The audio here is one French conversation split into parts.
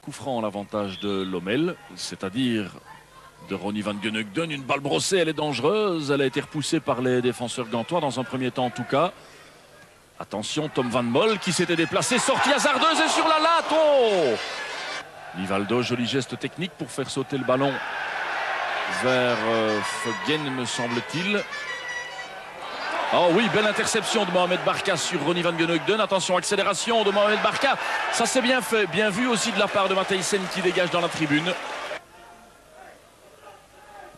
Coup franc à l'avantage de Lommel, c'est-à-dire de Ronnie van Gunnugden. Une balle brossée, elle est dangereuse. Elle a été repoussée par les défenseurs gantois dans un premier temps en tout cas. Attention, Tom Van Mol qui s'était déplacé, sortie hasardeuse et sur la latte. Oh, Nivaldo, joli geste technique pour faire sauter le ballon vers Foggen, me semble-t-il. Oh oui, belle interception de Mohamed Barka sur Ronnie van Gunnugden. Attention, accélération de Mohamed Barka. Ça c'est bien fait, bien vu aussi de la part de Matthijssen qui dégage dans la tribune.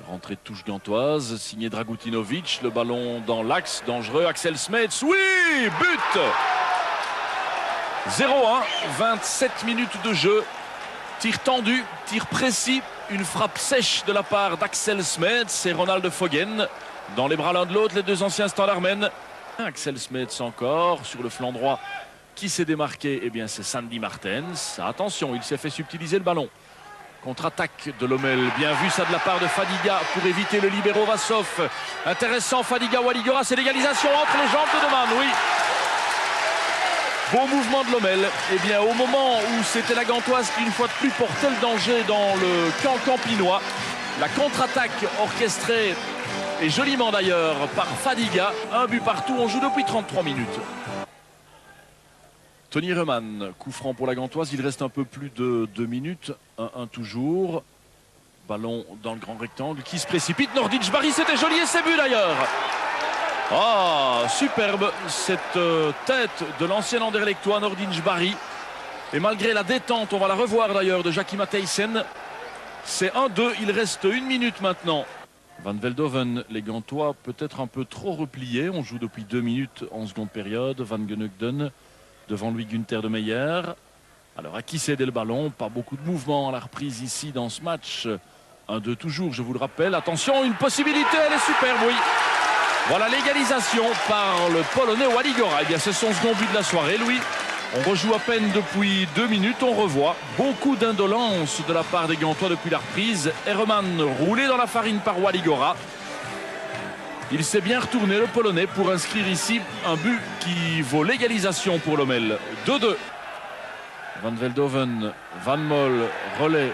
Rentrée de touche gantoise, signé Dragutinovic. Le ballon dans l'axe, dangereux. Axel Smets, oui, but 0-1, 27 minutes de jeu. Tir tendu, tir précis. Une frappe sèche de la part d'Axel Smets et Ronald Foggen. Dans les bras l'un de l'autre, les deux anciens standardmen. Axel Smets encore sur le flanc droit. Qui s'est démarqué? Eh bien, c'est Sandy Martens. Attention, il s'est fait subtiliser le ballon. Contre-attaque de Lommel. Bien vu ça de la part de Fadiga pour éviter le libéro Vassov. Intéressant, Fadiga Waligora. C'est l'égalisation entre les jambes de Deman. Oui. Beau mouvement de Lommel. Eh bien, au moment où c'était la gantoise qui, une fois de plus, portait le danger dans le camp campinois, la contre-attaque orchestrée, et joliment d'ailleurs, par Fadiga. Un but partout, on joue depuis 33 minutes. Tony Reumann, coup franc pour la gantoise, il reste un peu plus de 2 minutes. 1-1 toujours. Ballon dans le grand rectangle qui se précipite. Nordic Barry, c'était joli et c'est but d'ailleurs. Ah, superbe cette tête de l'ancien Anderlechtois Nordic Barry. Et malgré la détente, on va la revoir d'ailleurs, de Jackie Matthijssen. C'est 1-2, il reste 1 minute maintenant. Van Veldhoven, les Gantois peut-être un peu trop repliés. On joue depuis 2 minutes en seconde période. Van Gunnugden devant lui, Günther de Meyer. Alors à qui céder le ballon? Pas beaucoup de mouvement à la reprise ici dans ce match. 1-2 toujours, je vous le rappelle. Attention, une possibilité, elle est superbe, oui. Voilà l'égalisation par le Polonais Waligora. Eh bien, c'est son second but de la soirée, Louis. On rejoue à peine depuis 2 minutes, on revoit beaucoup d'indolence de la part des Gantois depuis la reprise. Herman roulé dans la farine par Waligora. Il s'est bien retourné, le Polonais, pour inscrire ici un but qui vaut l'égalisation pour Lommel. 2-2. Van Veldhoven, Van Mol, relais,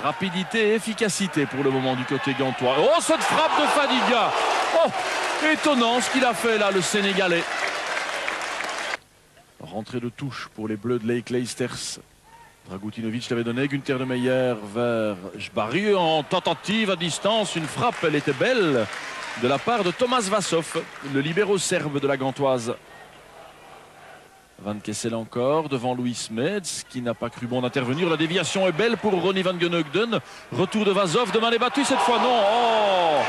rapidité et efficacité pour le moment du côté gantois. Oh, cette frappe de Fadiga! Oh, étonnant ce qu'il a fait là, le Sénégalais. Rentrée de touche pour les Bleus de Lake Leicesters. Dragutinovic l'avait donné, Günther de Meyer vers Jbari en tentative à distance. Une frappe, elle était belle, de la part de Thomas Vassov, le libéro serbe de la gantoise. Van Kessel encore, devant Louis Smets, qui n'a pas cru bon d'intervenir. La déviation est belle pour Ronnie van Gunnugden. Retour de Vassov, de main battue cette fois, non. Oh,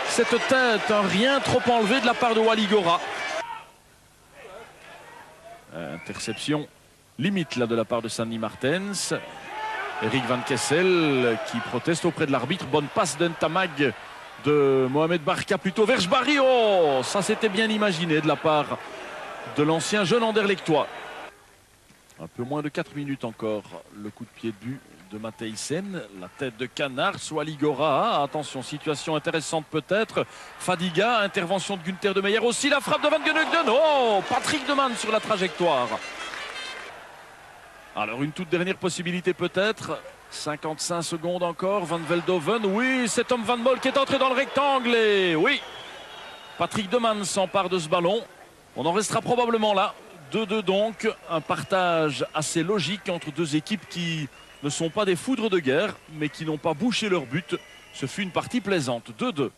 cette tête, un rien trop enlevé de la part de Waligora. Interception limite là de la part de Sandy Martens. Eric Van Kessel qui proteste auprès de l'arbitre. Bonne passe d'Entamag de Mohamed Barka plutôt vers Jbari. Oh, ça c'était bien imaginé de la part de l'ancien jeune Anderlechtois. Un peu moins de 4 minutes encore. Le coup de pied de but de Matthijssen. La tête de Canard, Waligora. Attention, situation intéressante peut-être. Fadiga, intervention de Günther de Meyer aussi. La frappe de Van Gunnugden. Oh, Patrick Deman sur la trajectoire. Alors une toute dernière possibilité peut-être. 55 secondes encore. Van Veldhoven. Oui, c'est Tom Van Mol qui est entré dans le rectangle. Et oui, Patrick Deman s'empare de ce ballon. On en restera probablement là. 2-2 donc. Un partage assez logique entre deux équipes qui ne sont pas des foudres de guerre, mais qui n'ont pas bouché leur but. Ce fut une partie plaisante. 2-2.